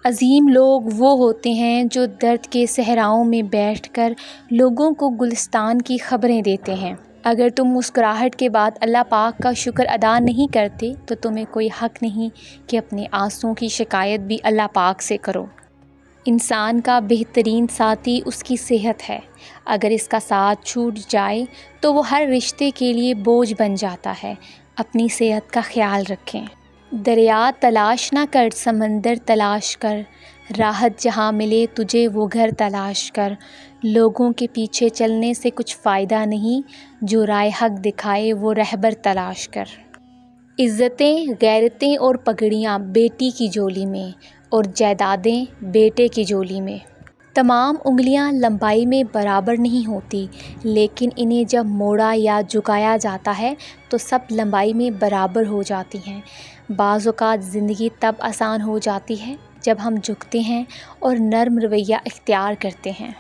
عظیم لوگ وہ ہوتے ہیں جو درد کے صحراؤں میں بیٹھ کر لوگوں کو گلستان کی خبریں دیتے ہیں۔ اگر تم مسکراہٹ کے بعد اللہ پاک کا شکر ادا نہیں کرتے تو تمہیں کوئی حق نہیں کہ اپنے آنسوؤں کی شکایت بھی اللہ پاک سے کرو۔ انسان کا بہترین ساتھی اس کی صحت ہے۔ اگر اس کا ساتھ چھوٹ جائے تو وہ ہر رشتے کے لیے بوجھ بن جاتا ہے۔ اپنی صحت کا خیال رکھیں۔ دریا تلاش نہ کر، سمندر تلاش کر، راحت جہاں ملے تجھے وہ گھر تلاش کر۔ لوگوں کے پیچھے چلنے سے کچھ فائدہ نہیں، جو رائے حق دکھائے وہ رہبر تلاش کر۔ عزتیں، غیرتیں اور پگڑیاں بیٹی کی جولی میں، اور جائیدادیں بیٹے کی جولی میں۔ تمام انگلیاں لمبائی میں برابر نہیں ہوتی، لیکن انہیں جب موڑا یا جھکایا جاتا ہے تو سب لمبائی میں برابر ہو جاتی ہیں۔ بعض اوقات زندگی تب آسان ہو جاتی ہے جب ہم جھکتے ہیں اور نرم رویہ اختیار کرتے ہیں۔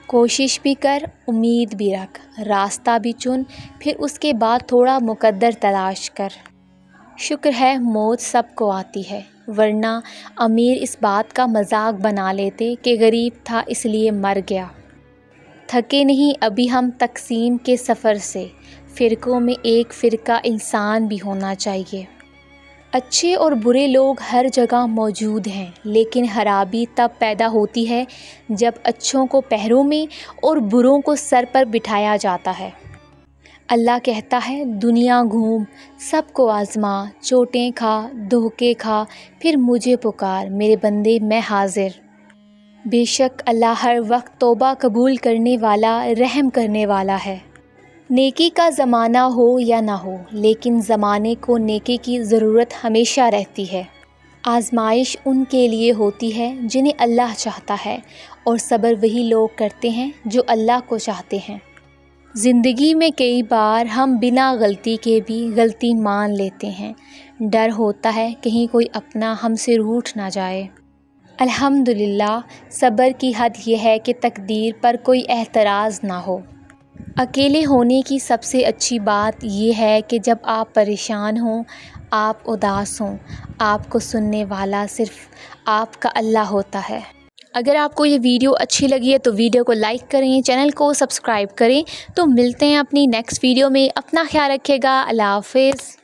کوشش بھی کر، امید بھی رکھ، راستہ بھی چن، پھر اس کے بعد تھوڑا مقدر تلاش کر۔ شکر ہے موت سب کو آتی ہے، ورنہ امیر اس بات کا مذاق بنا لیتے کہ غریب تھا اس لیے مر گیا۔ تھکے نہیں ابھی ہم تقسیم کے سفر سے، فرقوں میں ایک فرقہ انسان بھی ہونا چاہیے۔ اچھے اور برے لوگ ہر جگہ موجود ہیں، لیکن خرابی تب پیدا ہوتی ہے جب اچھوں کو پیروں میں اور بروں کو سر پر بٹھایا جاتا ہے۔ اللہ کہتا ہے دنیا گھوم، سب کو آزما، چوٹیں کھا، دھوکے کھا، پھر مجھے پکار میرے بندے میں حاضر۔ بے شک اللہ ہر وقت توبہ قبول کرنے والا، رحم کرنے والا ہے۔ نیکی کا زمانہ ہو یا نہ ہو، لیکن زمانے کو نیکی کی ضرورت ہمیشہ رہتی ہے۔ آزمائش ان کے لیے ہوتی ہے جنہیں اللہ چاہتا ہے، اور صبر وہی لوگ کرتے ہیں جو اللہ کو چاہتے ہیں۔ زندگی میں کئی بار ہم بنا غلطی کے بھی غلطی مان لیتے ہیں۔ ڈر ہوتا ہے کہیں کوئی اپنا ہم سے روٹھ نہ جائے۔ الحمدللہ، صبر کی حد یہ ہے کہ تقدیر پر کوئی اعتراض نہ ہو۔ اکیلے ہونے کی سب سے اچھی بات یہ ہے کہ جب آپ پریشان ہوں، آپ اداس ہوں، آپ کو سننے والا صرف آپ کا اللہ ہوتا ہے۔ اگر آپ کو یہ ویڈیو اچھی لگی ہے تو ویڈیو کو لائک کریں، چینل کو سبسکرائب کریں۔ تو ملتے ہیں اپنی نیکسٹ ویڈیو میں۔ اپنا خیال رکھیے گا۔ اللہ حافظ۔